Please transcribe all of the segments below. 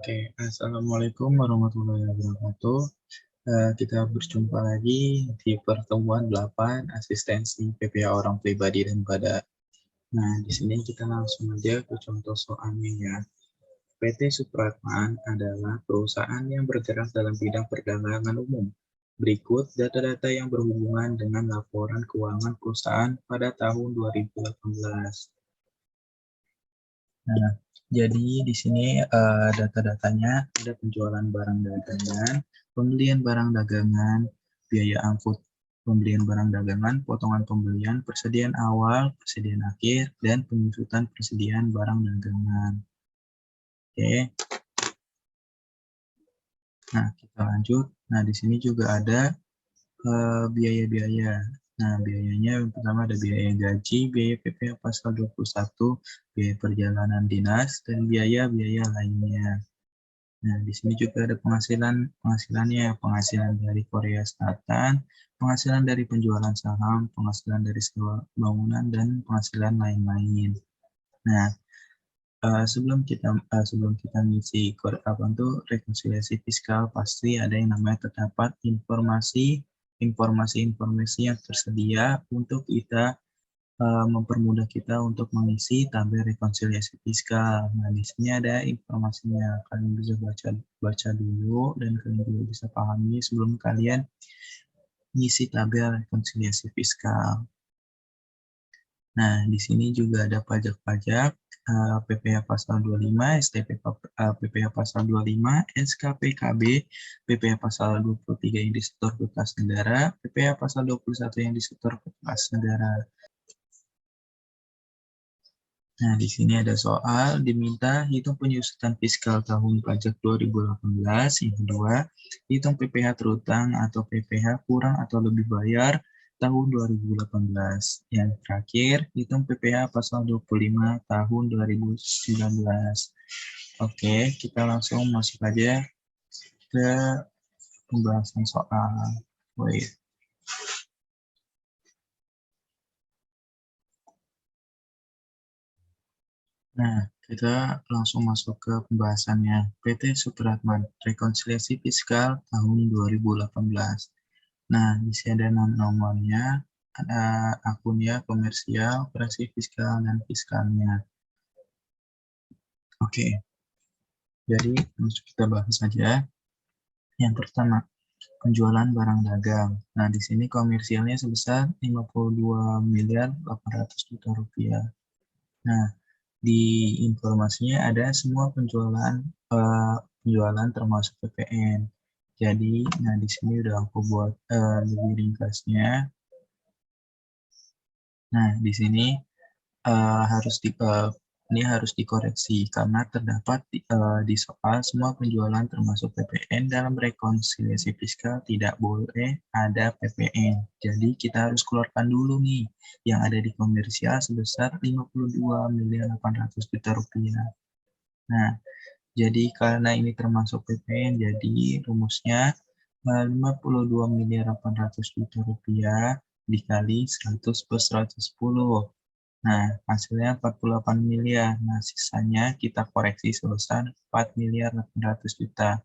Oke, Assalamualaikum warahmatullahi wabarakatuh. Kita berjumpa lagi di pertemuan 8 asistensi PPA orang pribadi dan pada. Nah, di sini kita langsung aja ke contoh soalnya ya. PT Supratman adalah perusahaan yang bergerak dalam bidang perdagangan umum. Berikut data-data yang berhubungan dengan laporan keuangan perusahaan pada tahun 2018. Nah, jadi di sini data-datanya ada penjualan barang dagangan, pembelian barang dagangan, biaya angkut pembelian barang dagangan, potongan pembelian, persediaan awal, persediaan akhir, dan penyusutan persediaan barang dagangan. Oke. Nah, kita lanjut. Nah, di sini juga ada biaya-biaya. Nah, biayanya yang pertama ada biaya gaji, biaya PPh pasal 21, biaya perjalanan dinas, dan biaya-biaya lainnya. Nah, di sini juga ada penghasilannya, penghasilan dari Korea Selatan, penghasilan dari penjualan saham, penghasilan dari sewa bangunan, dan penghasilan lain-lain. Nah, sebelum kita ngisi apa itu rekonsiliasi fiskal, pasti ada yang namanya terdapat informasi yang tersedia untuk kita mempermudah kita untuk mengisi tabel rekonsiliasi fiskal. Nah, di sini ada informasinya. Kalian bisa baca dulu dan kalian juga bisa pahami sebelum kalian mengisi tabel rekonsiliasi fiskal. Nah, di sini juga ada pajak-pajak, PPh pasal 25, PPh pasal 25, SKPKB, PPh pasal 23 yang disetor ke kas negara, PPh pasal 21 yang disetor ke kas negara. Nah, di sini ada soal diminta hitung penyusutan fiskal tahun pajak 2018. Yang kedua, hitung PPh terutang atau PPh kurang atau lebih bayar tahun 2018. Yang terakhir, hitung PPh pasal 25 tahun 2019. Oke, kita langsung masuk aja ke pembahasan soal. Wait. Nah, kita langsung masuk ke pembahasannya. PT Supratman, rekonsiliasi fiskal tahun 2018. Nah, di sini ada nomornya, ada akunnya, komersial, operasi fiskal, dan fiskalnya. Oke, jadi langsung kita bahas saja. Yang pertama, penjualan barang dagang. Nah, di sini komersialnya sebesar 52 miliar 800 juta rupiah. Nah, di informasinya ada semua penjualan termasuk PPN. Jadi, nah di sini udah aku buat lebih ringkasnya. Nah, di sini ini harus dikoreksi karena terdapat di soal semua penjualan termasuk PPN dalam rekonsiliasi fiskal tidak boleh ada PPN. Jadi kita harus keluarkan dulu nih yang ada di komersial sebesar 52 miliar 800 juta rupiah. Nah, jadi karena ini termasuk PPN, jadi rumusnya 52 miliar 800 juta rupiah dikali 100 per 110. Nah, hasilnya 48 miliar. Nah, sisanya kita koreksi sebesar 4 miliar 800 juta.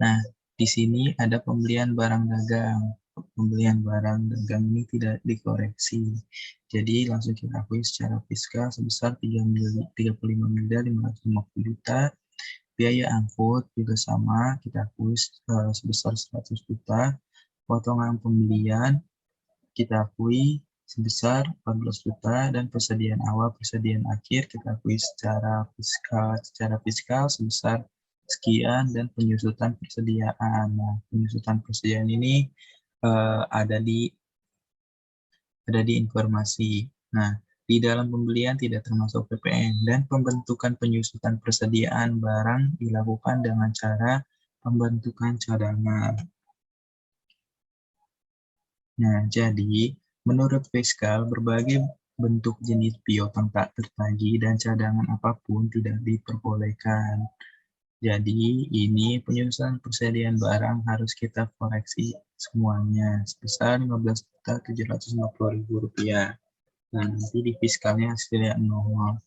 Nah, di sini ada pembelian barang dagang. Pembelian barang dagang ini tidak dikoreksi. Jadi, langsung kita akui secara fiskal sebesar 35 miliar 550 juta. Biaya angkut juga sama, kita akui sebesar 100 juta. Potongan pembelian kita akui sebesar 14 juta dan persediaan awal persediaan akhir kita akui secara fiskal sebesar sekian dan penyusutan persediaan. Nah, penyusutan persediaan ini ada di informasi. Nah, di dalam pembelian tidak termasuk PPN dan pembentukan penyusutan persediaan barang dilakukan dengan cara pembentukan cadangan. Nah, jadi menurut fiskal berbagai bentuk jenis piutang tak tertagih dan cadangan apapun tidak diperbolehkan. Jadi ini penyusutan persediaan barang harus kita koreksi semuanya sebesar Rp15.750.000. Nah, nanti di fiskalnya hasilnya 0.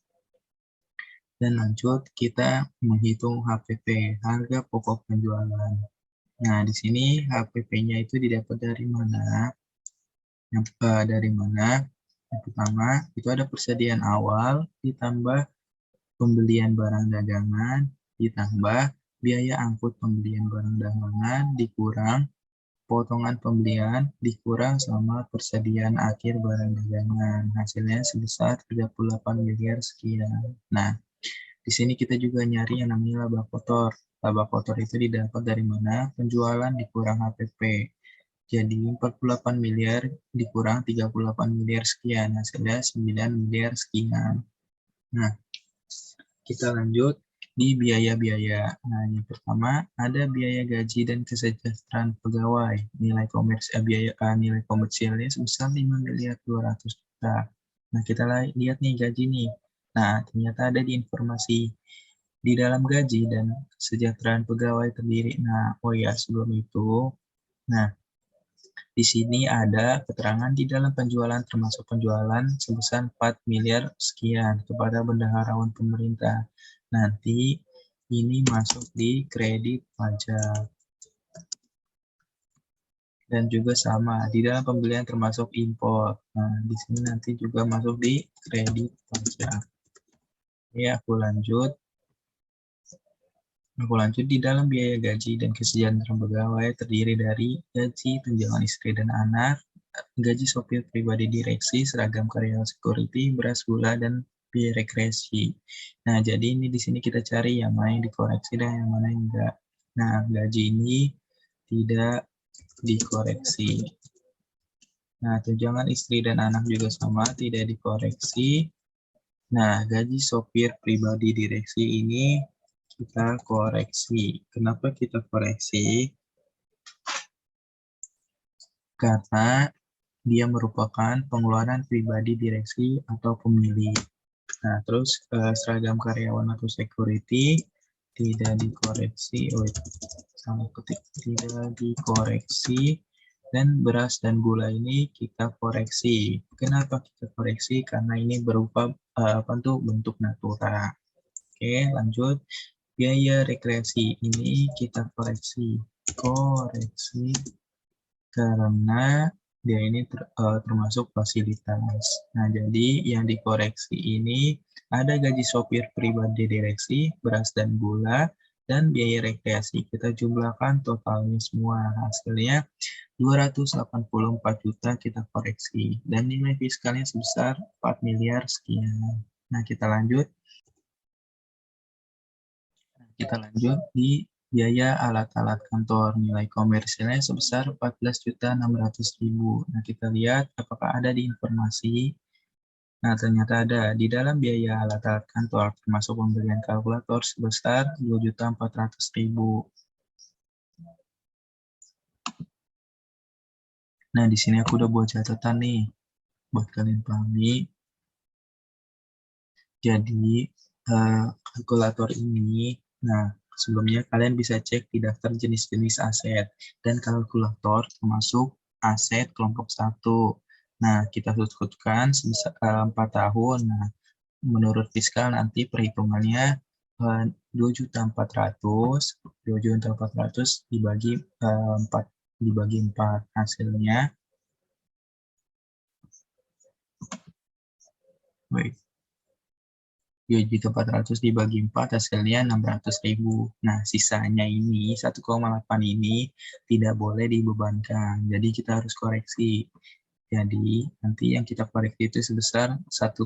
Dan lanjut, kita menghitung HPP, harga pokok penjualan. Nah, di sini HPP-nya itu didapat dari mana? Dari mana? Yang pertama, itu ada persediaan awal, ditambah pembelian barang dagangan, ditambah biaya angkut pembelian barang dagangan, dikurang potongan pembelian, dikurang sama persediaan akhir barang dagangan. Hasilnya sebesar 38 miliar sekian. Nah, di sini kita juga nyari yang namanya laba kotor. Laba kotor itu didapat dari mana? Penjualan dikurang HPP. Jadi 48 miliar dikurang 38 miliar sekian. Hasilnya 9 miliar sekian. Nah, kita lanjut di biaya-biaya. Nah, yang pertama ada biaya gaji dan kesejahteraan pegawai. Nilai komersialnya sebesar 5 miliar 200 juta. Nah, kita lihat nih gaji nih. Nah, ternyata ada di informasi di dalam gaji dan kesejahteraan pegawai terdiri. Nah, oh ya, sebelum itu, nah, di sini ada keterangan di dalam penjualan termasuk penjualan sebesar 4 miliar sekian kepada bendaharawan pemerintah. Nanti ini masuk di kredit pajak. Dan juga sama di dalam pembelian termasuk impor. Nah, di sini nanti juga masuk di kredit pajak. Oke, Aku lanjut di dalam biaya gaji dan kesejahteraan pegawai terdiri dari gaji tunjangan istri dan anak, gaji sopir pribadi direksi, seragam karyawan security, beras gula, dan biaya rekreasi. Nah, jadi ini di sini kita cari yang mana yang dikoreksi dan yang mana yang enggak. Nah, gaji ini tidak dikoreksi. Nah, tunjangan istri dan anak juga sama, tidak dikoreksi. Nah, gaji sopir pribadi direksi ini kita koreksi. Kenapa kita koreksi? Karena dia merupakan pengeluaran pribadi direksi atau pemilik. Nah, terus seragam karyawan atau security tidak dikoreksi. Salah ketik, tidak dikoreksi. Dan beras dan gula ini kita koreksi. Kenapa kita koreksi? Karena ini berupa bentuk natura. Oke, lanjut. Biaya rekreasi ini kita koreksi karena dia ini termasuk fasilitas. Nah, jadi yang dikoreksi ini ada gaji sopir pribadi direksi, beras dan gula, dan biaya rekreasi. Kita jumlahkan totalnya semua. Hasilnya 284 juta kita koreksi. Dan nilai fiskalnya sebesar 4 miliar sekian. Nah, kita lanjut di biaya alat-alat kantor. Nilai komersialnya sebesar 14.600.000. Nah, kita lihat apakah ada di informasi. Nah, ternyata ada di dalam biaya alat-alat kantor, termasuk pembelian kalkulator sebesar 2.400.000. Nah, di sini aku udah buat catatan nih, buat kalian pahami. Jadi, kalkulator ini, nah, sebelumnya kalian bisa cek di daftar jenis-jenis aset. Dan kalkulator termasuk aset kelompok 1. Nah, kita sebutkan 4 tahun. Nah, menurut fiskal nanti perhitungannya 2.400.000 dibagi 4 hasilnya. Baik. 2.400.000 dibagi 4 hasilnya 600.000. Nah, sisanya ini 1,8 ini tidak boleh dibebankan. Jadi kita harus koreksi. Jadi nanti yang kita koreksi itu sebesar 1,8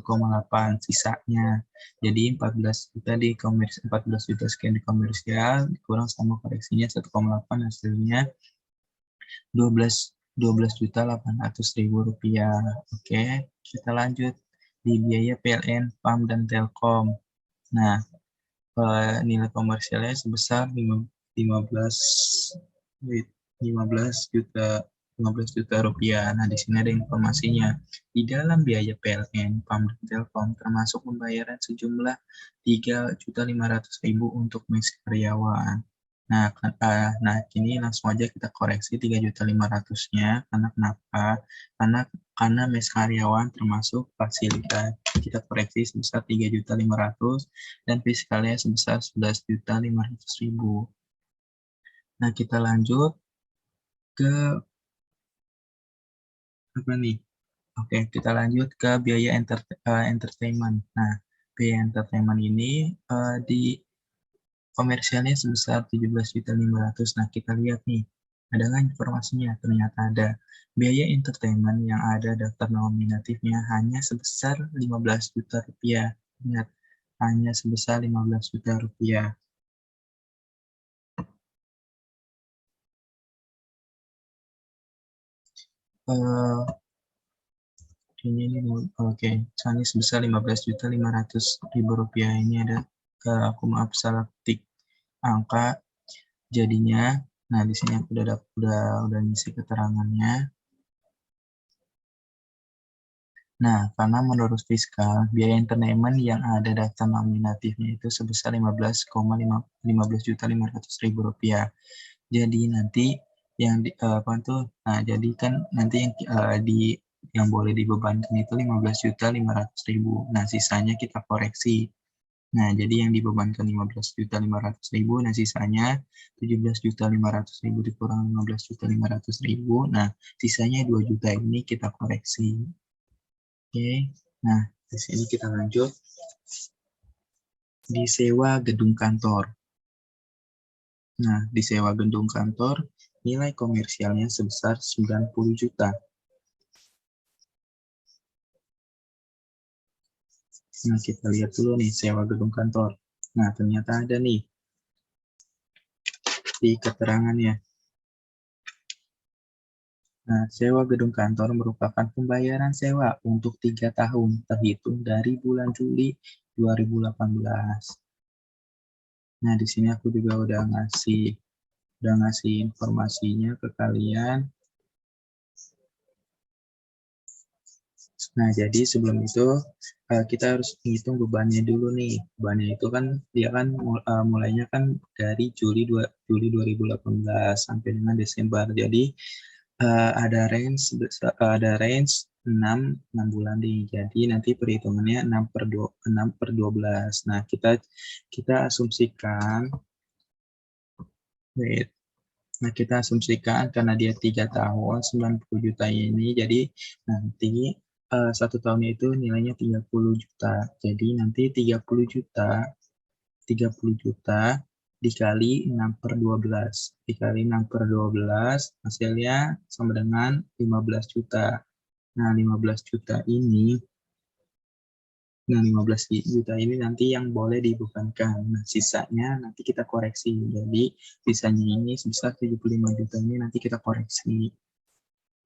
sisanya. Jadi 14 juta di komersial, 14 juta sekian di komersial dikurang sama koreksinya 1,8 hasilnya 12.800.000 rupiah. Oke, kita lanjut di biaya PLN, PAM, dan Telkom. Nah, nilai komersialnya sebesar 15 juta rupiah. Nah, di sini ada informasinya. Di dalam biaya PLN, PAM, dan Telkom termasuk pembayaran sejumlah 3.500.000 untuk mes karyawan. Nah, ini langsung aja kita koreksi 3.500.000-nya. Karena kenapa? Karena karena mes karyawan termasuk fasilitas. Kita koreksi sebesar 3.500.000 dan fiskalnya sebesar 11.500.000. Nah, kita lanjut ke apa nih? Oke, kita lanjut ke biaya entertainment. Nah, biaya entertainment ini di komersialnya sebesar 17.500.000. Nah, kita lihat nih, ada nggak informasinya? Ternyata ada. Biaya entertainment yang ada daftar nominatifnya hanya sebesar 15 juta rupiah. Ingat, hanya sebesar 15 juta rupiah. Eh, ini oke, hanya sebesar 15.500.000 rupiah. Ini ada, aku maaf salah ketik angka jadinya. Nah, di sini aku udah ngisi keterangannya. Nah, karena menurut fiskal, biaya entertainment yang ada daftar nominatifnya itu sebesar 15.500.000 rupiah. Jadi nanti yang apa tuh? Nah, jadi kan nanti yang boleh dibebankan itu 15.500.000. Nah, sisanya kita koreksi. Nah, jadi yang dibebankan 15.500.000, nah sisanya 17.500.000 dikurang 15.500.000. Nah, sisanya 2 juta ini kita koreksi. Oke, nah di sini kita lanjut. Disewa gedung kantor. Nah, disewa gedung kantor, nilai komersialnya sebesar 90 juta. Nah, kita lihat dulu nih, sewa gedung kantor. Nah, ternyata ada nih di keterangannya. Nah, sewa gedung kantor merupakan pembayaran sewa untuk 3 tahun, terhitung dari bulan Juli 2018. Nah, di sini aku juga udah ngasih informasinya ke kalian. Nah, jadi sebelum itu kita harus hitung bebannya dulu nih. Bebannya itu kan dia kan mulainya kan dari Juli 2018 sampai dengan Desember. Jadi ada range 6 bulan nih. Jadi nanti perhitungannya 6 per 12. Nah, kita asumsikan wait. Nah, kita asumsikan karena dia 3 tahun 90 juta ini, jadi nanti 1 tahunnya itu nilainya 30 juta. Jadi nanti 30 juta dikali 6 per 12. Dikali 6 per 12, hasilnya sama dengan 15 juta. Nah, 15 juta ini Nah, 15 juta ini nanti yang boleh dibebankan. Nah, sisanya nanti kita koreksi. Jadi, sisanya ini sebesar 75 juta ini nanti kita koreksi.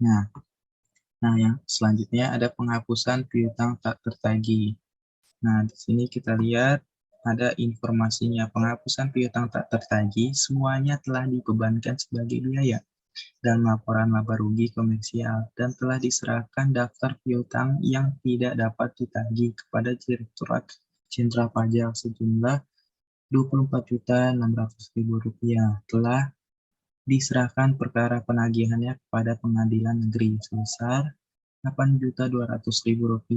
Nah, yang selanjutnya ada penghapusan piutang tak tertagih. Nah, di sini kita lihat ada informasinya. Penghapusan piutang tak tertagih semuanya telah dibebankan sebagai biaya dan laporan laba rugi komersial dan telah diserahkan daftar piutang yang tidak dapat ditagih kepada Direktorat Jenderal Pajak sejumlah Rp24.600.000 telah diserahkan perkara penagihannya kepada Pengadilan Negeri sebesar Rp8.200.000.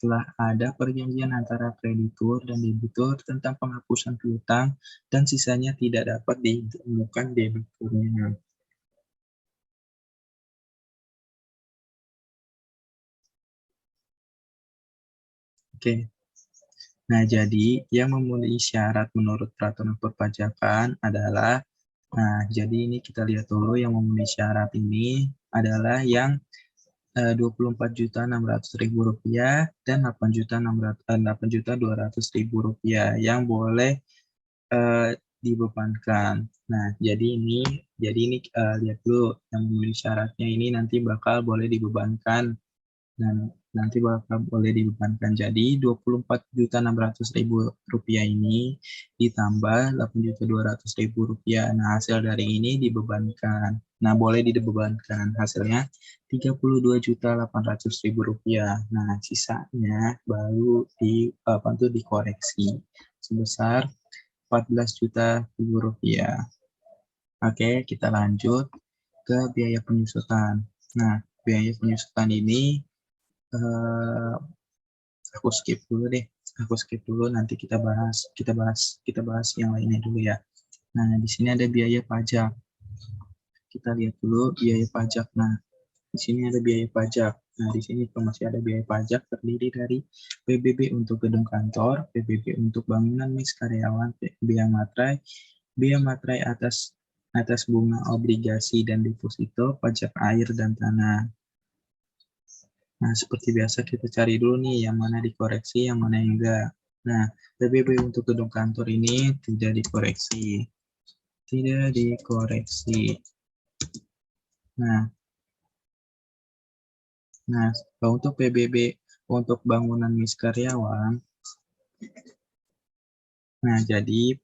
Telah ada perjanjian antara kreditur dan debitur tentang penghapusan piutang dan sisanya tidak dapat ditemukan debiturnya. Oke. Nah, jadi yang memenuhi syarat menurut peraturan perpajakan adalah, nah, jadi ini kita lihat dulu yang memenuhi syarat ini adalah yang Rp24.600.000 dan Rp8.200.000 yang boleh dibebankan. Nah, jadi ini lihat dulu yang memenuhi syaratnya ini nanti bakal boleh dibebankan. Dan nanti bakal boleh dibebankan. Jadi Rp24.600.000 ini ditambah Rp8.200.000. Nah, hasil dari ini dibebankan. Nah, boleh dibebankan. Hasilnya Rp32.800.000. Nah, sisanya baru dikoreksi sebesar Rp14 juta. Oke, kita lanjut ke biaya penyusutan. Nah, biaya penyusutan ini aku skip dulu deh. Aku skip dulu, nanti kita bahas yang lainnya dulu ya. Nah, di sini ada biaya pajak. Kita lihat dulu biaya pajak. Nah, di sini ada biaya pajak. Nah, di sini masih ada biaya pajak terdiri dari PBB untuk gedung kantor, PBB untuk bangunan mis karyawan, biaya materai atas bunga obligasi dan deposito, pajak air dan tanah. Nah, seperti biasa kita cari dulu nih yang mana dikoreksi, yang mana yang enggak. Nah, PBB untuk gedung kantor ini tidak dikoreksi. Tidak dikoreksi. Nah, untuk PBB untuk bangunan mis karyawan, nah jadi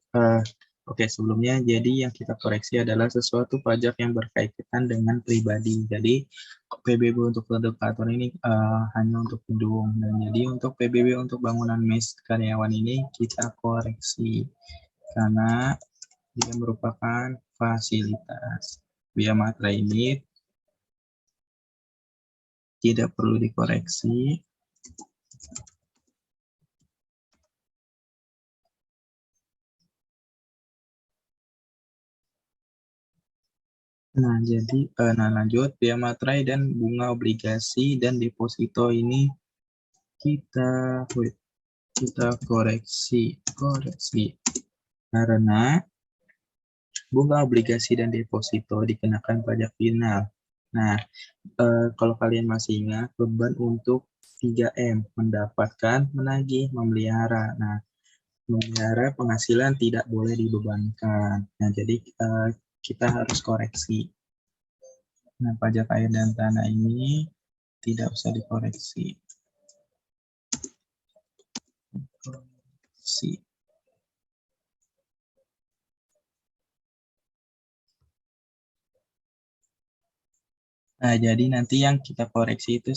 oke, sebelumnya jadi yang kita koreksi adalah sesuatu pajak yang berkaitan dengan pribadi. Jadi PBB untuk produk kantor ini hanya untuk gedung, dan jadi untuk PBB untuk bangunan mes karyawan ini kita koreksi karena dia merupakan fasilitas. Biaya materai ini tidak perlu dikoreksi. Nah, jadi lanjut, biaya materai dan bunga obligasi dan deposito ini kita koreksi karena bunga obligasi dan deposito dikenakan pajak final. Nah, kalau kalian masih ingat, beban untuk 3M, mendapatkan, menagih, memelihara. Nah, memelihara penghasilan tidak boleh dibebankan. Nah, jadi kita harus koreksi. Nah, pajak air dan tanah ini tidak usah dikoreksi. Nah, jadi nanti yang kita koreksi itu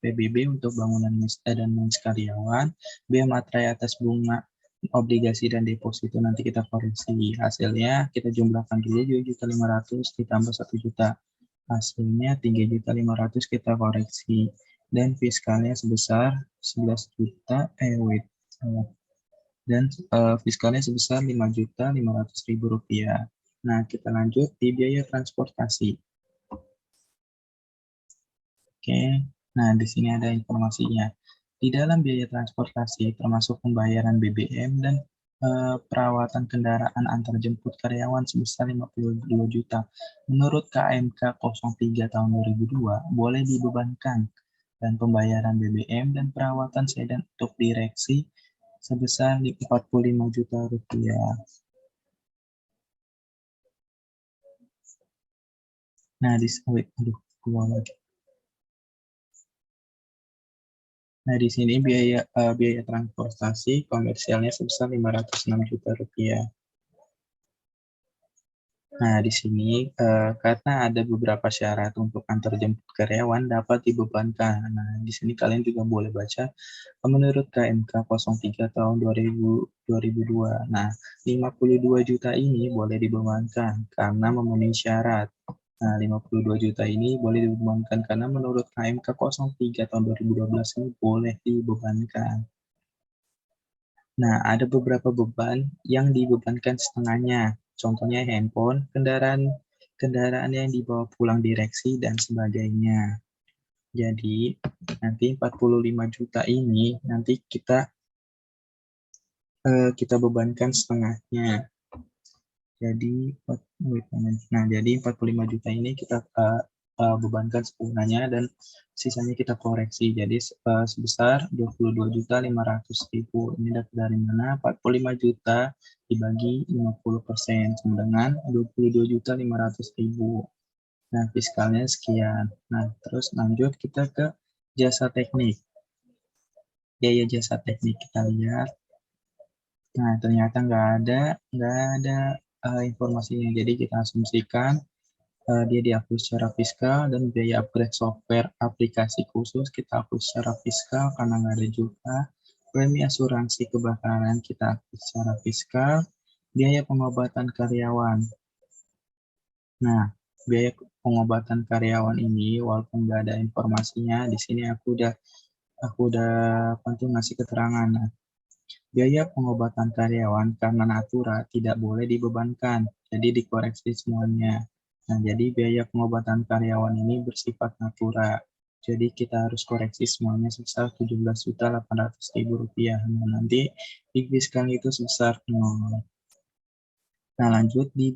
PBB untuk bangunan dan mes karyawan, biaya materai atas bunga obligasi dan deposito nanti kita koreksi. Hasilnya kita jumlahkan dulu 2.500.000 ditambah 1 juta. Hasilnya 3.500.000 kita koreksi. Dan fiskalnya sebesar 11 juta, dan fiskalnya sebesar 5.500.000 rupiah. Nah, kita lanjut di biaya transportasi. Oke, nah di sini ada informasinya. Di dalam biaya transportasi termasuk pembayaran BBM dan perawatan kendaraan antar jemput karyawan sebesar 52 juta. Menurut KMK 03 tahun 2002 boleh dibebankan, dan pembayaran BBM dan perawatan sedan untuk direksi sebesar 45 juta rupiah. Nah, Nah, di sini biaya transportasi komersialnya sebesar 506 juta rupiah. Nah, di sini karena ada beberapa syarat untuk antar jemput karyawan dapat dibebankan. Nah, di sini kalian juga boleh baca menurut KMK 03 tahun 2002. Nah, 52 juta ini boleh dibebankan karena memenuhi syarat. Nah, 52 juta ini boleh dibebankan karena menurut KMK 03 tahun 2012 ini boleh dibebankan. Nah, ada beberapa beban yang dibebankan setengahnya. Contohnya handphone, kendaraan yang dibawa pulang direksi, dan sebagainya. Jadi, nanti 45 juta ini nanti kita bebankan setengahnya. Jadi, nah, jadi 45 juta ini kita bebankan setengahnya dan sisanya kita koreksi. Jadi sebesar 22.500.000. Ini dapat dari mana? 45 juta dibagi 50% sama dengan 22.500.000. Nah, fiskalnya sekian. Nah, terus lanjut kita ke jasa teknik. Biaya jasa teknik kita lihat. Nah, ternyata nggak ada informasinya. Jadi kita asumsikan dia diakui secara fiskal, dan biaya upgrade software aplikasi khusus kita akui secara fiskal karena nggak ada juga. Premi asuransi kebakaran kita akui secara fiskal. Biaya pengobatan karyawan. Nah, biaya pengobatan karyawan ini, walaupun nggak ada informasinya, di sini aku udah ngasih keterangan. Nah, biaya pengobatan karyawan karena natura tidak boleh dibebankan, jadi dikoreksi semuanya. Nah, jadi biaya pengobatan karyawan ini bersifat natura. Jadi kita harus koreksi semuanya sebesar Rp17.800.000. Nah, nanti di fiskal itu sebesar 0. Nah, lanjut di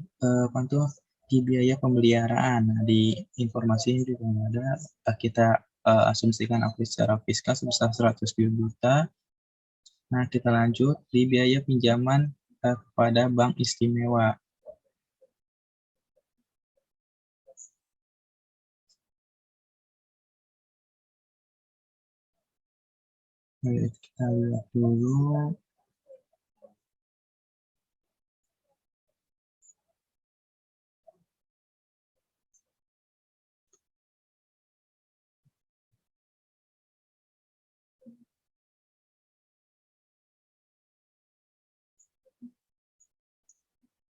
di biaya pemeliharaan. Nah, di informasi ini juga ada, kita asumsikan secara fiskal sebesar 100 juta. Nah, kita lanjut di biaya pinjaman kepada bank istimewa. Kita lihat dulu.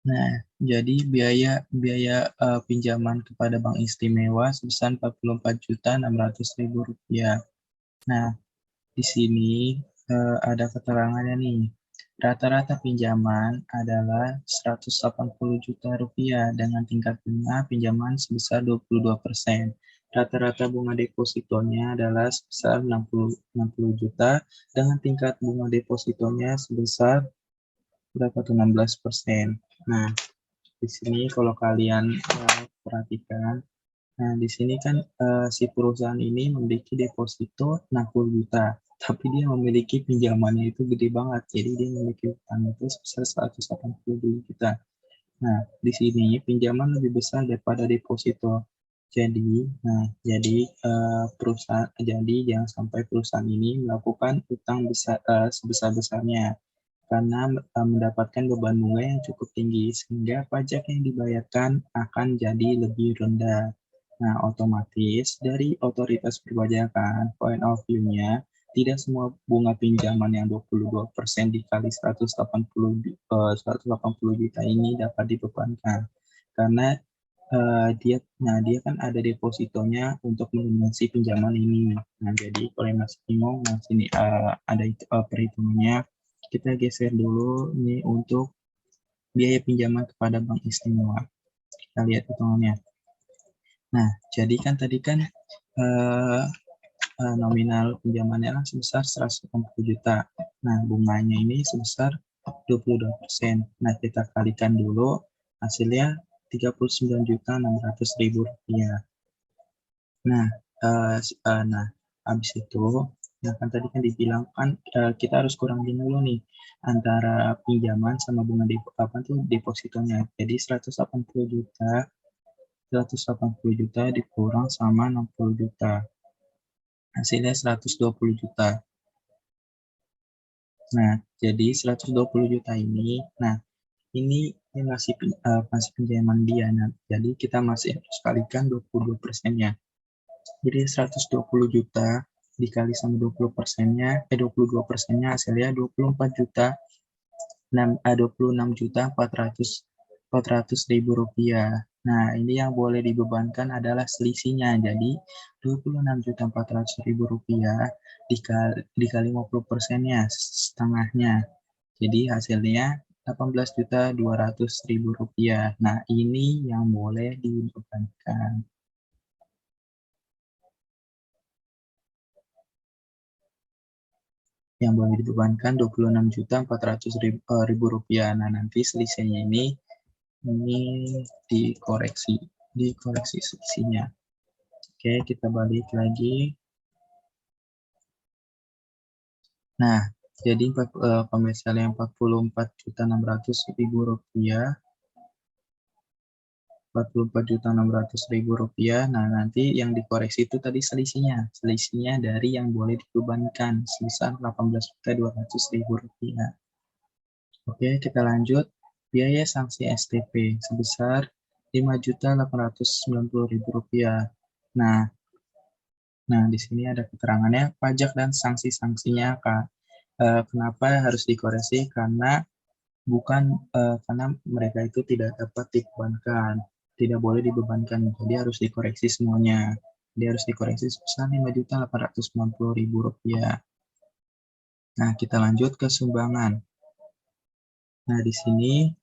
Nah, jadi biaya biaya pinjaman kepada bank istimewa sebesar Rp44.600.000. Nah, di sini ada keterangannya nih. Rata-rata pinjaman adalah Rp180 juta dengan tingkat bunga pinjaman sebesar 22%. Rata-rata bunga depositonya adalah sebesar 60 juta dengan tingkat bunga depositonya sebesar berapa tuh 16%. Nah, di sini kalau kalian perhatikan, nah di sini kan si perusahaan ini memiliki deposito 60 juta, tapi dia memiliki pinjamannya itu gede banget. Jadi dia memiliki utang itu sebesar 180 juta. Nah, di sini pinjaman lebih besar daripada deposito. Jadi jangan sampai perusahaan ini melakukan utang besar sebesar-besarnya karena mendapatkan beban bunga yang cukup tinggi sehingga pajak yang dibayarkan akan jadi lebih rendah. Nah, otomatis dari otoritas perpajakan, point of view-nya, tidak semua bunga pinjaman yang 22% dikali 180 juta ini dapat dibebankan. Karena dia kan ada depositonya untuk melunasi pinjaman ini. Nah, jadi kalau yang masih bingung, nah sini ada perhitungannya. Kita geser dulu ini untuk biaya pinjaman kepada bank istimewa. Kita lihat hitungannya. Nah, jadi kan tadi kan nominal pinjamannya sebesar 180 juta. Nah, bunganya ini sebesar 22%. Nah, kita kalikan dulu hasilnya Rp39.600.000. Nah, habis itu, nah kan tadi kan dibilang kan kita harus kurangin dulu nih antara pinjaman sama bunga depositonya. Jadi 180 juta dikurang sama 60 juta. Hasilnya 120 juta. Nah, jadi 120 juta ini, nah ini masih pinjaman dia. Nah, jadi kita masih harus kalikan 22%-nya. Jadi 120 juta dikali sama 22%-nya hasilnya 26.400.000 rupiah. Nah, ini yang boleh dibebankan adalah selisihnya. Jadi 26.400.000 rupiah dikali 50%-nya, setengahnya. Jadi hasilnya 18.200.000 rupiah. Nah, ini yang boleh dibebankan. Yang boleh dibebankan 26.400.000 rupiah. Nah, nanti selisihnya ini dikoreksi selisihnya. Oke, kita balik lagi. Nah, jadi pemecahannya 44.600.000 rupiah. 44.600.000 rupiah. Nah, nanti yang dikoreksi itu tadi selisihnya dari yang boleh dibebankan sebesar 18.200.000 rupiah. Oke, kita lanjut. Biaya sanksi STP sebesar 5.890.000 rupiah. Nah, di sini ada keterangannya pajak dan sanksi-sanksinya, Kak. Kenapa harus dikoreksi? Karena bukan karena mereka itu tidak dapat dibebankan. tidak boleh dibebankan, jadi harus dikoreksi semuanya. Jadi harus dikoreksi sebesar Rp5.890.000. Nah, kita lanjut ke sumbangan. Nah, di sini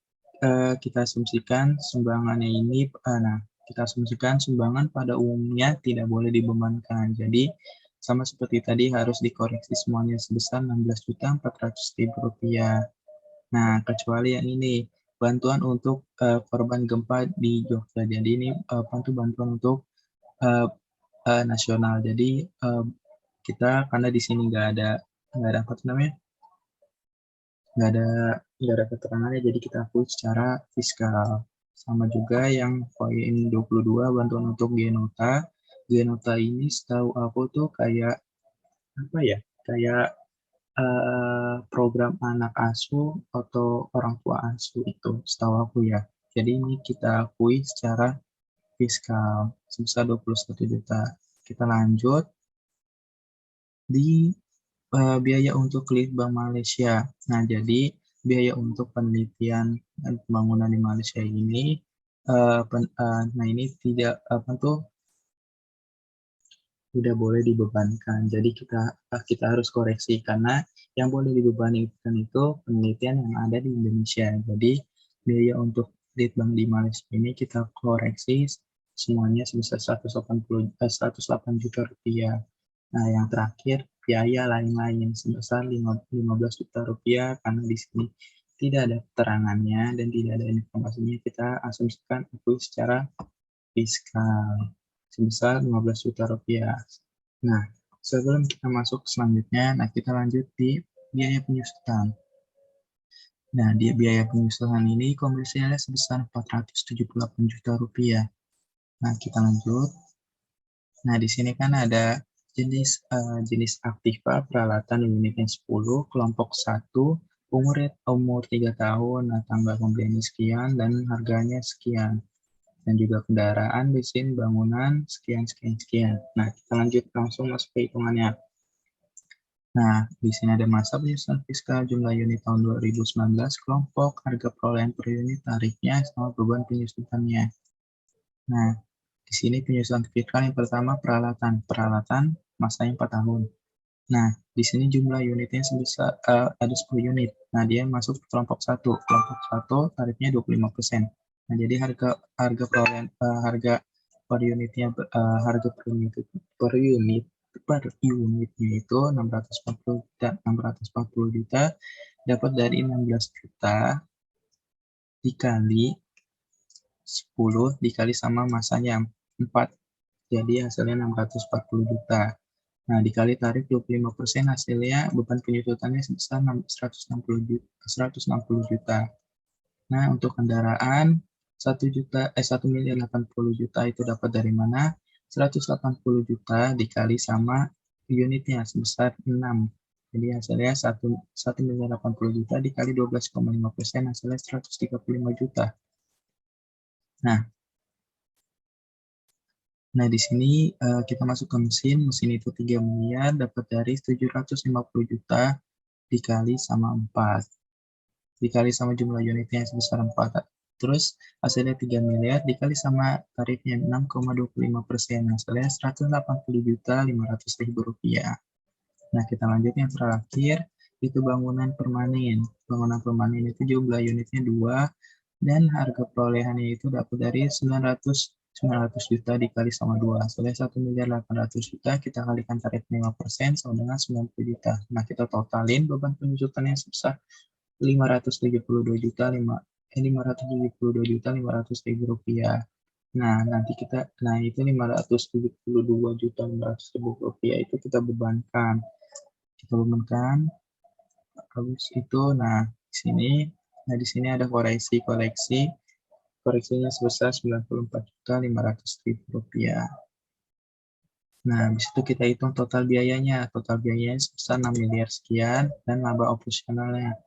kita asumsikan sumbangannya ini, kita asumsikan sumbangan pada umumnya tidak boleh dibebankan. Jadi, sama seperti tadi harus dikoreksi semuanya sebesar Rp16.400.000. Nah, kecuali yang ini, bantuan untuk korban gempa di Jogja. Jadi ini bantuan untuk nasional. Jadi kita karena di sini nggak ada apa namanya, nggak ada keterangannya, jadi kita akui secara fiskal. Sama juga yang poin 22, bantuan untuk Genota. Genota ini setahu aku tuh kayak apa ya? Kayak program anak asuh atau orang tua asuh itu, setahu aku ya. Jadi ini kita akui secara fiskal sebesar 21 juta. Kita lanjut di biaya untuk Litbang Malaysia. Nah, jadi biaya untuk penelitian dan pembangunan di Malaysia ini, nah ini tidak boleh dibebankan. Jadi kita harus koreksi karena yang boleh dibebankan itu penelitian yang ada di Indonesia. Jadi biaya untuk Litbang di Malaysia ini kita koreksi semuanya sebesar 108 juta rupiah. Nah, yang terakhir biaya lain-lain sebesar 15 juta rupiah karena di sini tidak ada keterangannya dan tidak ada informasinya, kita asumsikan itu secara fiskal sebesar 15 juta rupiah. Nah, sebelum kita masuk selanjutnya, kita lanjut di biaya penyusutan. Nah, di biaya penyusutan ini komersialnya sebesar 478 juta rupiah. Nah, kita lanjut. Nah, di sini kan ada jenis aktiva peralatan unitnya 10, kelompok 1, umur 3 tahun, nah, tanggal pembeliannya sekian, dan harganya sekian. Dan juga kendaraan, mesin, bangunan, sekian, sekian, sekian. Nah, kita lanjut langsung masuk ke hitungannya. Nah, di sini ada masa penyusutan fiskal, jumlah unit tahun 2019, kelompok, harga perolehan per unit, tarifnya, sama beban penyusutannya. Nah, di sini penyusutan fiskal yang pertama peralatan masanya 4 tahun. Nah, di sini jumlah unitnya sebesar ada 10 unit. Nah, dia masuk ke kelompok 1. Kelompok 1 tarifnya 25%. Nah, jadi harga perolehan harga per unitnya harga per unitnya itu 640 juta dapat dari 16 juta dikali 10 dikali sama masanya 4. Jadi hasilnya 640 juta. Nah, dikali tarif 25%, hasilnya beban penyusutannya sebesar 160 juta. Nah, untuk kendaraan 1 juta itu dapat dari mana? 180 juta dikali sama unitnya sebesar 6. Jadi hasilnya 1.080 juta dikali 12,5%, hasilnya 135 juta. Nah, di sini kita masuk ke mesin. Mesin itu 3 miliar, dapat dari 750 juta dikali sama 4. Dikali sama jumlah unitnya sebesar 4. Terus hasilnya 3 miliar dikali sama tarifnya 6,25%. Hasilnya 180 juta 500 ribu rupiah. Nah, kita lanjut yang terakhir, itu bangunan permanen. Bangunan permanen itu jumlah unitnya 2, dan harga perolehannya itu dapat dari 900 juta dikali sama 2. Hasilnya 1.800.000 juta, kita kalikan tarif 5% sama dengan 90 juta. Nah, kita totalin beban penyusutannya sebesar 572 juta 500 ribu rupiah. Nah, itu 572 juta 500 ribu rupiah itu kita bebankan. Habis itu, di sini ada koreksinya sebesar 94 juta 500 ribu rupiah. Nah, habis itu kita hitung total biayanya. Total biayanya sebesar 6 miliar sekian, dan laba operasionalnya.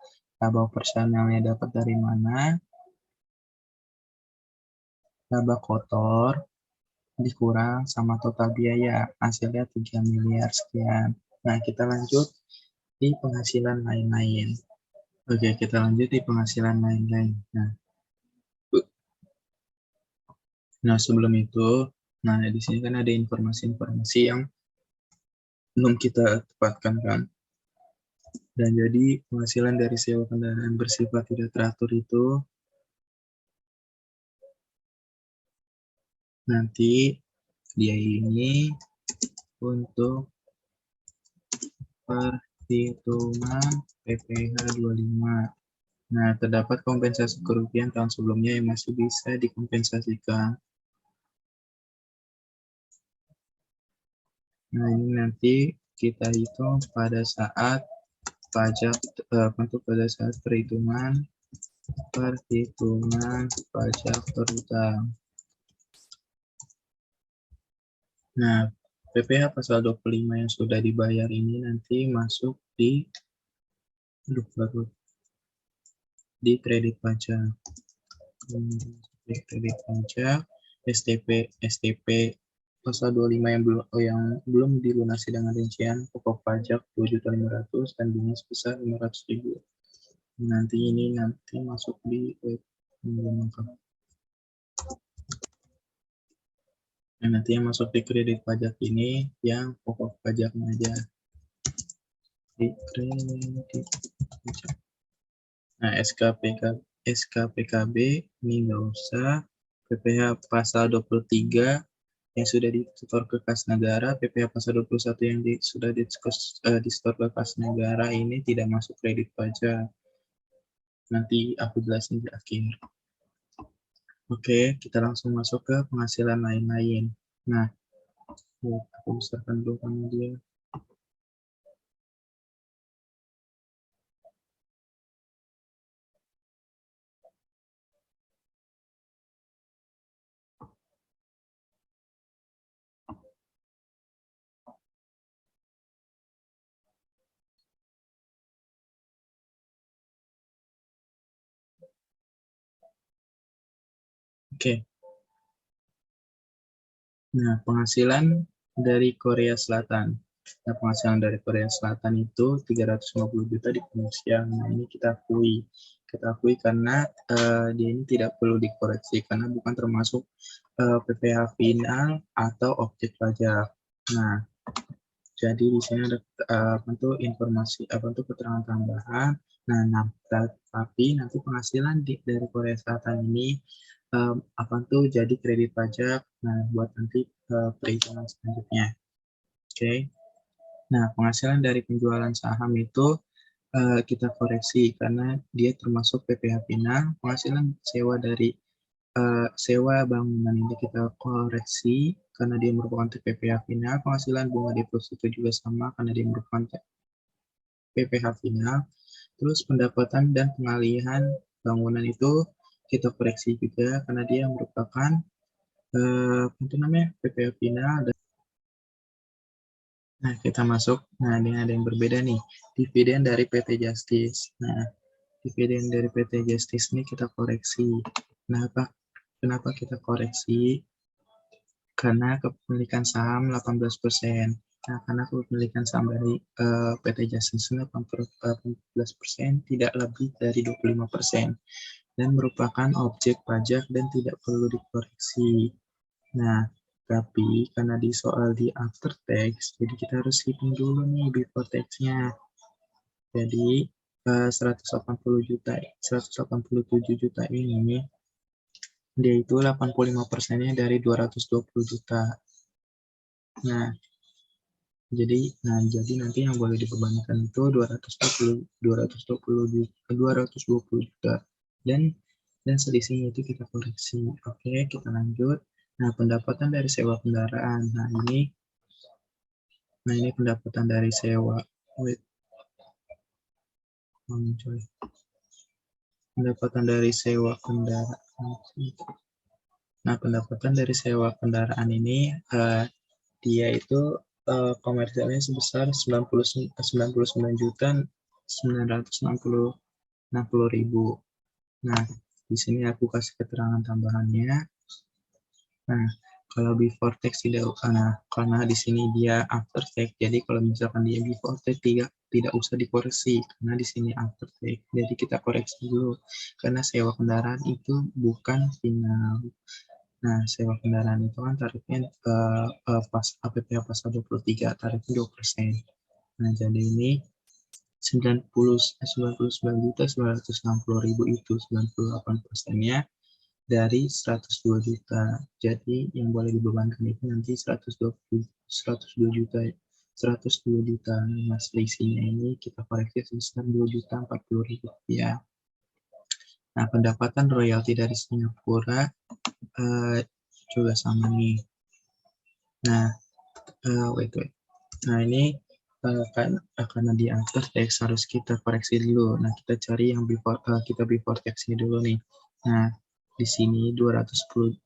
Laba operasionalnya dapat dari mana? Laba kotor dikurang sama total biaya. Hasilnya 3 miliar sekian. Nah, kita lanjut di penghasilan lain-lain. Oke, kita lanjut di penghasilan lain-lain. Nah, Nah, sebelum itu, nah di sini kan ada informasi-informasi yang belum kita tepatkan kan. Dan jadi penghasilan dari sewa kendaraan bersifat tidak teratur itu nanti dia ini untuk perhitungan PPh 25. Nah, terdapat kompensasi kerugian tahun sebelumnya yang masih bisa dikompensasikan. Nah, ini nanti kita hitung pada saat pajak untuk pada saat perhitungan pajak berhutang. Nah, PPh pasal 25 yang sudah dibayar ini nanti masuk di kredit pajak. Di kredit pajak, STP pasal 25 yang belum dilunasi dengan rincian pokok pajak 2.500.000 dan bunga sebesar 500.000. Nanti masuk di Nah, nanti yang masuk di kredit pajak ini yang pokok pajaknya aja. Di kredit pajak. Nah, SKPKB ini nggak usah. PPh pasal 23 yang sudah disetor ke kas negara, PPh pasal 21 yang sudah disetor ke kas negara ini tidak masuk kredit pajak. Nanti aku jelasin di akhir. Oke, kita langsung masuk ke penghasilan lain-lain. Nah, aku besarkan dulu kamu dia. Oke. Nah, penghasilan dari Korea Selatan. Nah, penghasilan dari Korea Selatan itu 350 juta di komersial. Nah, ini kita akui. Kita akui karena dia ini tidak perlu dikoreksi karena bukan termasuk PPh final atau objek pajak. Nah, jadi di sini ada keterangan tambahan. Nah, tapi nanti penghasilan dari Korea Selatan ini jadi kredit pajak. Nah, buat nanti perhitungan selanjutnya. Oke. Nah, penghasilan dari penjualan saham itu kita koreksi karena dia termasuk PPh final. Penghasilan sewa bangunan ini kita koreksi karena dia merupakan PPh final. Penghasilan bunga deposito juga sama karena dia merupakan PPh final. Terus pendapatan dan pengalihan bangunan itu kita koreksi juga karena dia merupakan PPh final. Nah, kita masuk. Nah, ini ada yang berbeda nih. Dividen dari PT Justice. Nah, dividen dari PT Justice ini kita koreksi. Kenapa kita koreksi? Karena kepemilikan saham 18%. Nah, karena kepemilikan saham dari PT Justice 18% tidak lebih dari 25% dan merupakan objek pajak dan tidak perlu dikoreksi. Nah, tapi karena di soal di after tax, jadi kita harus hitung dulu nih before tax-nya. Jadi 187 juta ini dia itu 85%-nya dari 220 juta. Nah, jadi nanti yang boleh diperbanyak itu 220 juta dan selisihnya itu kita koreksi. Oke, kita lanjut. Nah, pendapatan dari sewa kendaraan. Nah, ini pendapatan dari sewa. Pendapatan dari sewa kendaraan. Nah, pendapatan dari sewa kendaraan ini dia itu komersialnya sebesar 99 juta 960.000. Nah, di sini aku kasih keterangan tambahannya. Nah, kalau before tax karena di sini dia after tax. Jadi kalau misalkan dia before tax tidak usah dikoreksi karena di sini after tax. Jadi kita koreksi dulu karena sewa kendaraan itu bukan final. Nah, sewa kendaraan itu kan tarifnya pas APPH pasal 23, tarifnya 2%. Nah, jadi ini 99.960.000 itu 98%-nya dari 102 juta. Jadi yang boleh dibebankan itu nanti 102 juta. 102 juta. Nah, selisihnya ini kita koreksi sebesar 2.040.000 rupiah. Nah, pendapatan royalti dari Singapura juga sama nih. Nah, wait. Nah, ini karena di after tax harus kita koreksi dulu. Nah, kita cari yang before tax-nya dulu nih. Nah, di sini 210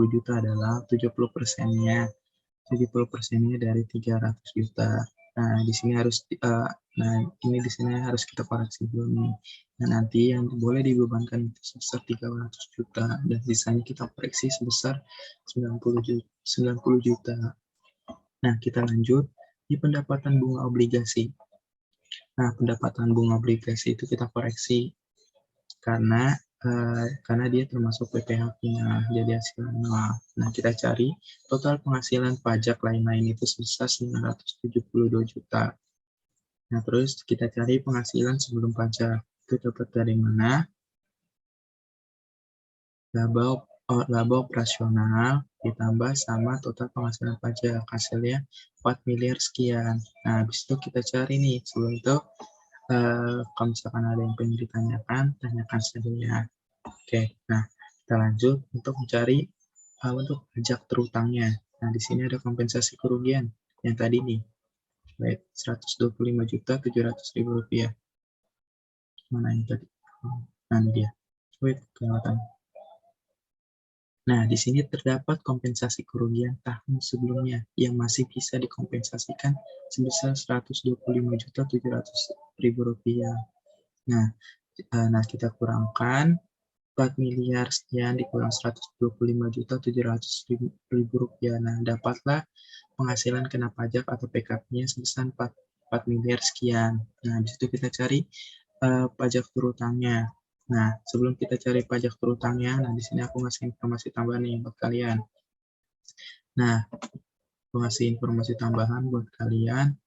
juta adalah 70%-nya. 70%-nya dari 300 juta. Nah, di sini di sini harus kita koreksi dulu nih. Nah, nanti yang boleh dibebankan itu sebesar 300 juta dan sisanya kita koreksi sebesar 90 juta. Nah, kita lanjut di pendapatan bunga obligasi. Nah, pendapatan bunga obligasi itu kita koreksi karena dia termasuk PPh final, jadi hasil anual. Nah, kita cari total penghasilan pajak lain-lain itu sebesar 972 juta. Nah, terus kita cari penghasilan sebelum pajak. Itu dapat dari mana? Laba operasional ditambah sama total penghasilan pajak. Hasilnya 4 miliar sekian. Nah, habis itu kita cari nih. Sebelum itu, kalau misalkan ada yang pengen ditanyakan, tanyakan saja ya. Oke, nah kita lanjut untuk mencari untuk pajak terutangnya. Nah, di sini ada kompensasi kerugian yang tadi nih. Baik, 125.700.000 rupiah. Mana yang tadi? Nah, ini dia. Wait, kelihatan. Nah, di sini terdapat kompensasi kerugian tahun sebelumnya yang masih bisa dikompensasikan sebesar 125.700.000 rupiah. Nah, kita kurangkan 4 miliar sekian dikurang 125.700.000 rupiah. Nah, dapatlah penghasilan kena pajak atau PKP-nya sebesar 4 miliar sekian. Nah, di situ kita cari pajak terutangnya. Nah, sebelum kita cari pajak terutangnya, nah di sini aku ngasih informasi tambahan nih buat kalian. Nah, aku ngasih informasi tambahan buat kalian.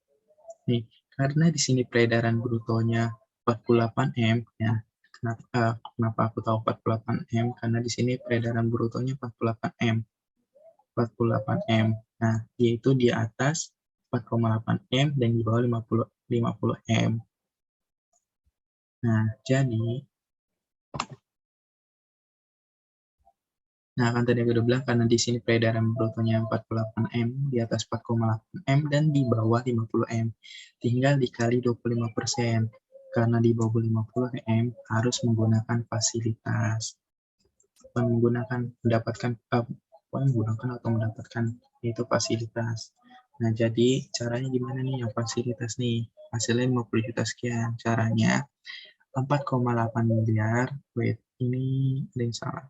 Nih, karena di sini peredaran brutonya 48M, ya. Kenapa aku tahu 48M? Karena di sini peredaran brutonya 48M. 48M. Nah, yaitu di atas 4,8M dan di bawah 50M. Nah, kan tadi aku udah bilang karena di sini peredaran brutonya 48M, di atas 4,8M dan di bawah 50M. Tinggal dikali 25%. Karena di bawah 50M harus menggunakan fasilitas. Menggunakan yaitu fasilitas. Nah, jadi caranya gimana nih yang fasilitas nih? Hasilnya 50 juta sekian. Caranya 4,8 miliar. Wait, ini ada yang salah.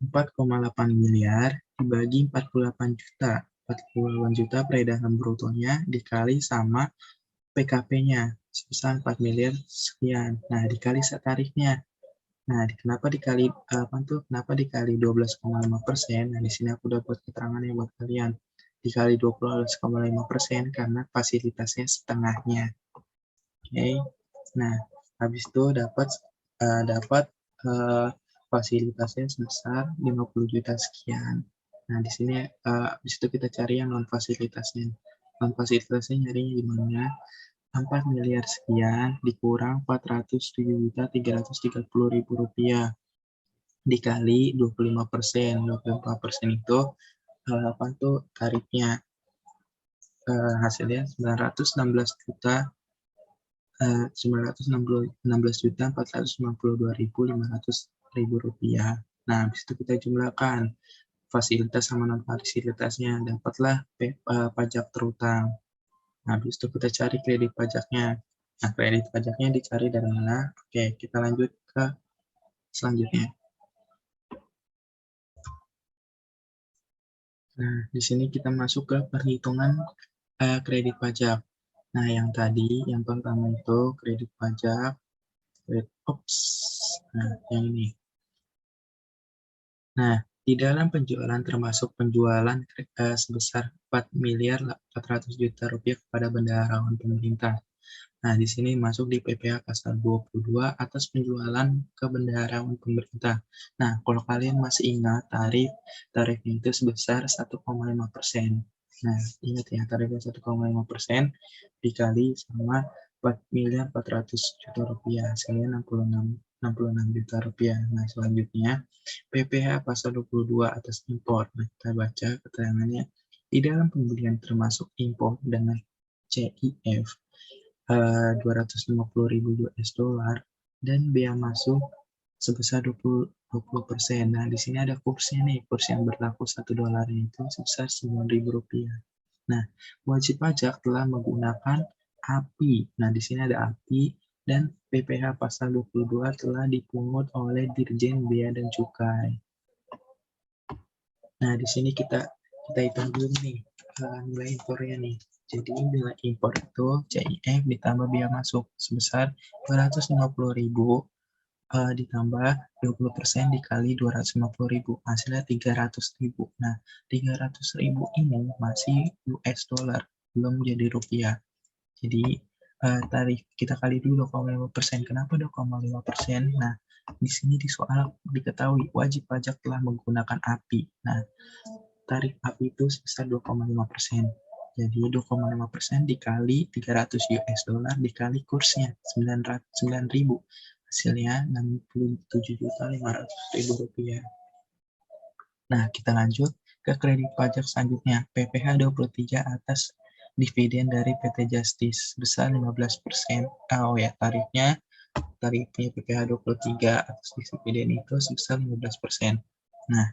4,8 miliar dibagi 48 juta. 48 juta peredaran brutonya dikali sama PKP-nya sebesar 4 miliar sekian. Nah, dikali tarifnya. Nah, kenapa dikali 12,5%? Nah, di sini aku dapat keterangannya buat kalian. Dikali 12,5% karena fasilitasnya setengahnya. Oke. Nah, habis itu dapat fasilitasnya sebesar 50 juta sekian. Nah, di sini habis itu kita cari yang non fasilitasnya. Non fasilitasnya nyarinya gimana? 4 miliar sekian dikurang 407.330.000 rupiah dikali 25%. 25% itu apa tuh tarifnya? Hasilnya 916.492.500 rupiah. Nah, habis itu kita jumlahkan fasilitas sama non fasilitasnya, dapatlah pajak terutang. Nah, habis itu kita cari kredit pajaknya. Nah, kredit pajaknya dicari dari mana? Oke, kita lanjut ke selanjutnya. Nah, di sini kita masuk ke perhitungan kredit pajak. Nah, yang tadi, yang pertama itu kredit pajak, nah, yang ini. Nah, di dalam penjualan termasuk penjualan sebesar 4 miliar 400 juta rupiah kepada bendaharawan pemerintah. Nah, di sini masuk di PPh pasal 22 atas penjualan ke bendaharawan pemerintah. Nah, kalau kalian masih ingat tarifnya itu sebesar 1,5%. Nah, ingat ya, tarifnya 1,5% dikali sama 4 miliar 400 juta rupiah, hasilnya 66 juta rupiah. Nah, selanjutnya PPh pasal 22 atas impor. Nah, kita baca keterangannya. Di dalam pembelian termasuk impor dengan CIF 250.000 US dollar dan bea masuk sebesar 20%. Nah, di sini ada kursnya nih, kurs yang berlaku 1 dolar itu sebesar 9.000 rupiah. Nah, wajib pajak telah menggunakan API. Nah, di sini ada API dan PPh pasal 22 telah dipungut oleh Dirjen Bea dan Cukai. Nah, di sini kita hitung dulu nih nilai impornya nih. Jadi nilai impor itu CIF ditambah biaya masuk sebesar 250.000 ditambah 20% dikali 250.000, hasilnya 300.000. Nah, 300.000 ini masih US dollar, belum jadi rupiah. Jadi tarif kita kali dulu 2,5%. Kenapa 2,5%? Nah, di sini di soal diketahui wajib pajak telah menggunakan API. Nah, tarif API itu sebesar 2,5%. Jadi 2,5% dikali 300 US dollar dikali kursnya 9.000, hasilnya 67.500.000 rupiah. Nah, kita lanjut ke kredit pajak selanjutnya, PPh 23 atas dividen dari PT Justice sebesar 15%. Oh ya, tarifnya PPh 23 atas dividen itu sebesar 15%. Nah,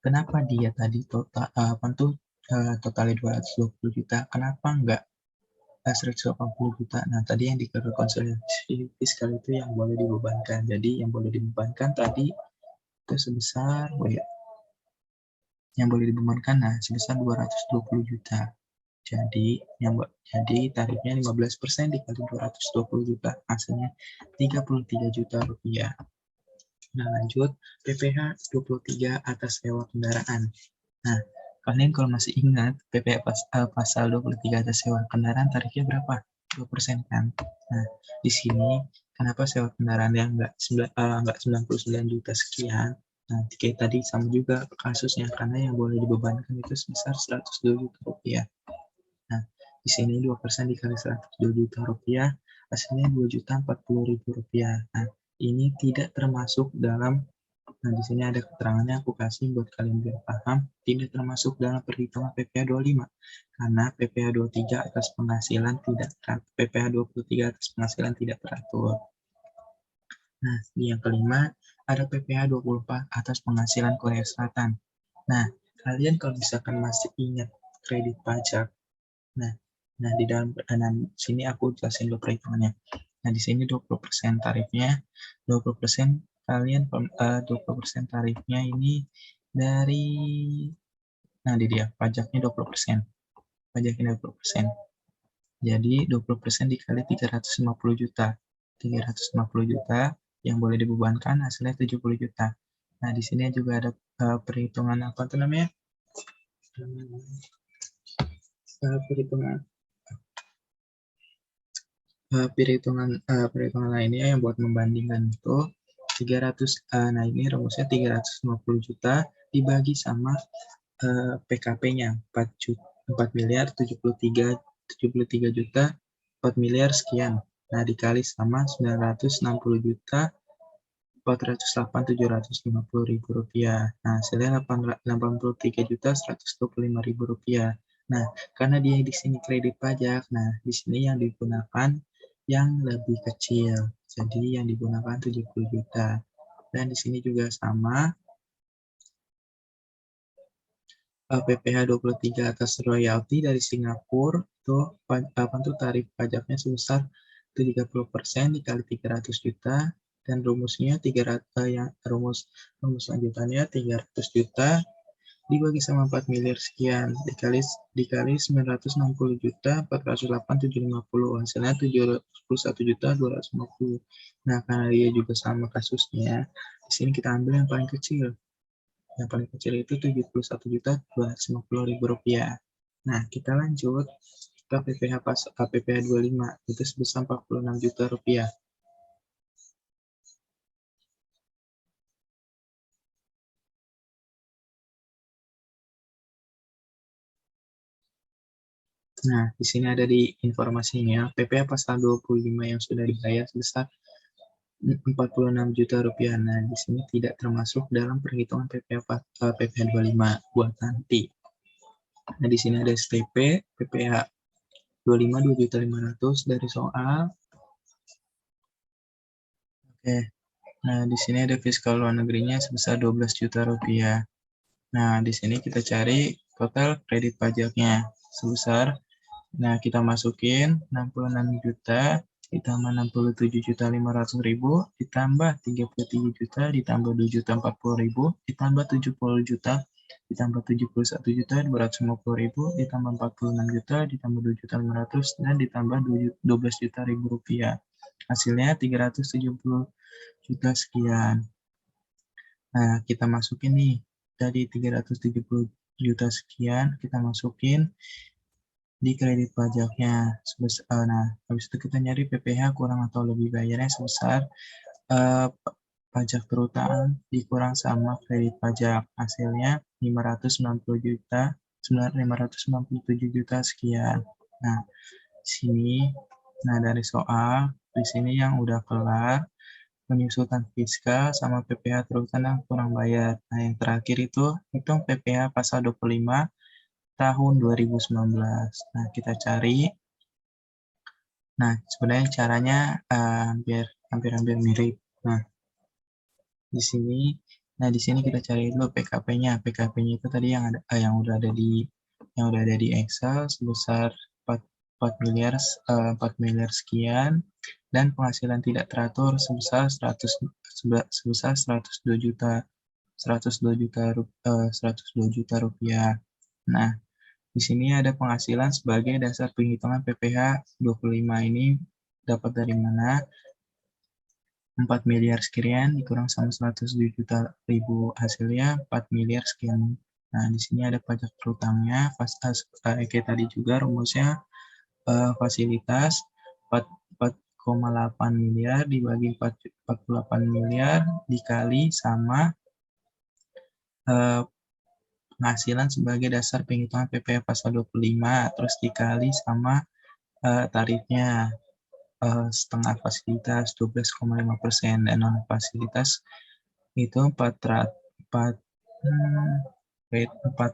kenapa dia tadi totalnya 220 juta, kenapa enggak 180 juta? Nah, tadi yang rekonsiliasi fiskal itu yang boleh dibebankan. Jadi, yang boleh dibebankan tadi itu sebesar, yang boleh dibebankan sebesar 220 juta. Jadi tarifnya 15% dikali 220 juta, hasilnya 33 juta rupiah. Nah, lanjut PPh 23 atas sewa kendaraan. Nah, kalian kalau masih ingat PPh pasal 23 atas sewa kendaraan tarifnya berapa? 2% kan? Nah, di sini kenapa sewa kendaraan yang enggak 99 juta sekian? Nah, kayak tadi sama juga kasusnya karena yang boleh dibebankan itu sebesar 102 juta rupiah. Nah, di sini 2% dikali 102 juta rupiah, hasilnya 2.040.000 rupiah. Nah, ini tidak termasuk dalam, nah di sini ada keterangannya aku kasih buat kalian biar paham, tidak termasuk dalam perhitungan PPh 25 karena PPh 23 atas penghasilan tidak PPh 23 atas penghasilan tidak teratur. Nah, di yang kelima ada PPh 24 atas penghasilan Korea Selatan. Nah, kalian kalau misalkan masih ingat kredit pajak, Nah, di dalam sini aku jelasin dulu perhitungannya. Nah, di sini 20% tarifnya, 20% kalian 20% tarifnya ini dari, nah di dia pajaknya 20%. Pajaknya 20%. Jadi 20% dikali 350 juta. 350 juta yang boleh dibebankan hasilnya 70 juta. Nah, di sini juga ada perhitungan apa tuh namanya? Perhitungan perhitungan lainnya yang buat membandingkan itu 300, nah ini rumusnya 350 juta dibagi sama PKP-nya 4 miliar 73 juta 4 miliar sekian. Nah, dikali sama 960 juta 408.750.000 rupiah. Nah, hasilnya 83.125.000 rupiah. Nah, karena dia di sini kredit pajak, nah di sini yang digunakan yang lebih kecil. Jadi yang digunakan 70 juta. Dan di sini juga sama PPh 23 atas royalti dari Singapura itu tarif pajaknya sebesar 30% dikali 300 juta dan rumusnya 300 yang rumus lanjutannya 300 juta dibagi sama 4 miliar sekian, dikali 960 juta 408.750, hasilnya 71.250. Nah, karena dia juga sama kasusnya, di sini kita ambil yang paling kecil. Yang paling kecil itu 71.250.000 rupiah. Nah, kita lanjut ke PPH 25, itu sebesar 46 juta rupiah. Nah, di sini ada di informasinya, PPh pasal 25 yang sudah dibayar sebesar 46 juta rupiah. Nah, di sini tidak termasuk dalam perhitungan PPh 25 buat nanti. Nah, di sini ada STP, PPh 25 2.500.000 dari soal. Oke. Nah, di sini ada fiskal luar negerinya sebesar 12 juta rupiah. Nah, di sini kita cari total kredit pajaknya sebesar, nah kita masukin 66 juta ditambah 67.500.000 ditambah 33 juta ditambah 2.040.000 ditambah 70 juta ditambah 71.250.000 ditambah 46 juta ditambah 2.500 dan ditambah 12 juta ribu rupiah. Hasilnya 370 juta sekian. Nah, kita masukin nih, dari 370 juta sekian, kita masukin di kredit pajaknya. Nah, habis itu kita nyari PPh kurang atau lebih bayarnya sebesar pajak terutama dikurang sama kredit pajak. Hasilnya 590 juta, 597 juta sekian. Nah, di sini, nah dari soal, di sini yang udah kelar, penyusutan fiskal sama PPh terutama yang kurang bayar. Nah, yang terakhir itu hitung PPh pasal 25 tahun 2019. Nah, kita cari. Nah, sebenarnya caranya hampir mirip. Nah, di sini kita cari dulu PKP-nya. PKP-nya itu tadi yang udah ada di Excel sebesar 4 miliar 4 miliar sekian dan penghasilan tidak teratur sebesar 102 juta 102 juta rupiah. Nah, di sini ada penghasilan sebagai dasar penghitungan PPh 25 ini dapat dari mana? 4 miliar sekian dikurang sama 102 juta ribu, hasilnya 4 miliar sekian. Nah, di sini ada pajak terutangnya, kayak tadi juga rumusnya fasilitas 4,8 miliar dibagi 48 miliar dikali sama penghasilan sebagai dasar penghitungan PPh pasal 25, terus dikali sama tarifnya setengah fasilitas 12,5% dan non fasilitas itu 4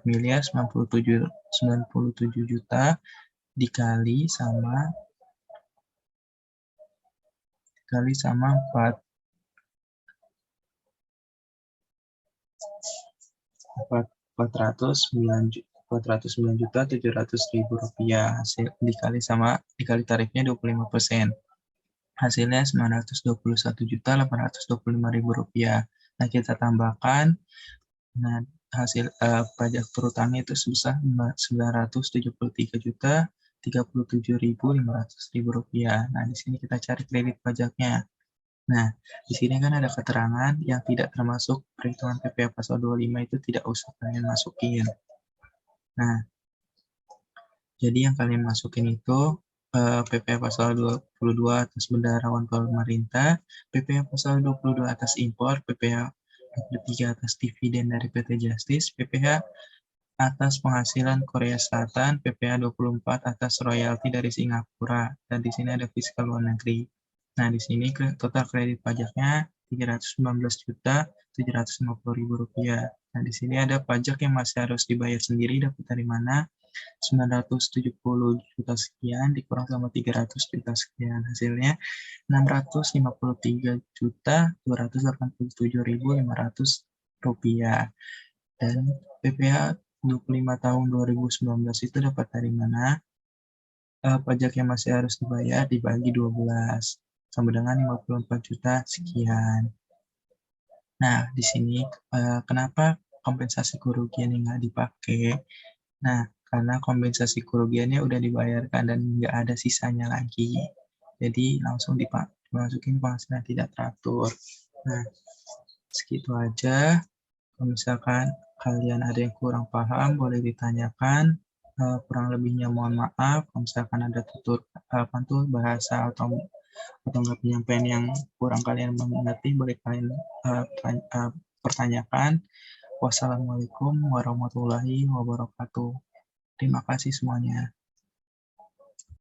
miliar 97 juta dikali sama 409 juta 700.000 rupiah, dikali tarifnya 25%. Hasilnya 921 juta 825.000 rupiah. Nah, kita tambahkan, nah hasil pajak terutangnya itu sebesar 973 juta 37.500.000 rupiah. Nah, di sini kita cari kredit pajaknya. Nah, di sini kan ada keterangan yang tidak termasuk perhitungan PPh pasal 25 itu tidak usah kalian masukin. Nah, jadi yang kalian masukin itu PPh pasal 22 atas bendaharawan pemerintah, PPh pasal 22 atas impor, PPh 23 atas dividen dari PT Justice, PPh atas penghasilan Korea Selatan, PPh 24 atas royalti dari Singapura, dan di sini ada fiskal luar negeri. Nah, di sini total kredit pajaknya 319 juta 750.000 rupiah. Nah, di sini ada pajak yang masih harus dibayar sendiri, dapat dari mana? 970 juta sekian dikurang sama 300 juta sekian. Hasilnya 653 juta 287.500 rupiah. Dan PPh 25 tahun 2019 itu dapat dari mana? Pajak yang masih harus dibayar dibagi 12 sama dengan 54 juta sekian. Nah, di sini kenapa kompensasi kerugian yang nggak dipakai. Nah, karena kompensasi kerugiannya udah dibayarkan dan nggak ada sisanya lagi. Jadi langsung dimasukin penghasilan tidak teratur. Nah, segitu aja. Kalau misalkan kalian ada yang kurang paham, boleh ditanyakan. Kurang lebihnya mohon maaf. Kalau misalkan ada bahasa atau nggak penyampaian yang kurang kalian mengerti, boleh kalian pertanyakan. Wassalamualaikum warahmatullahi wabarakatuh. Terima kasih semuanya.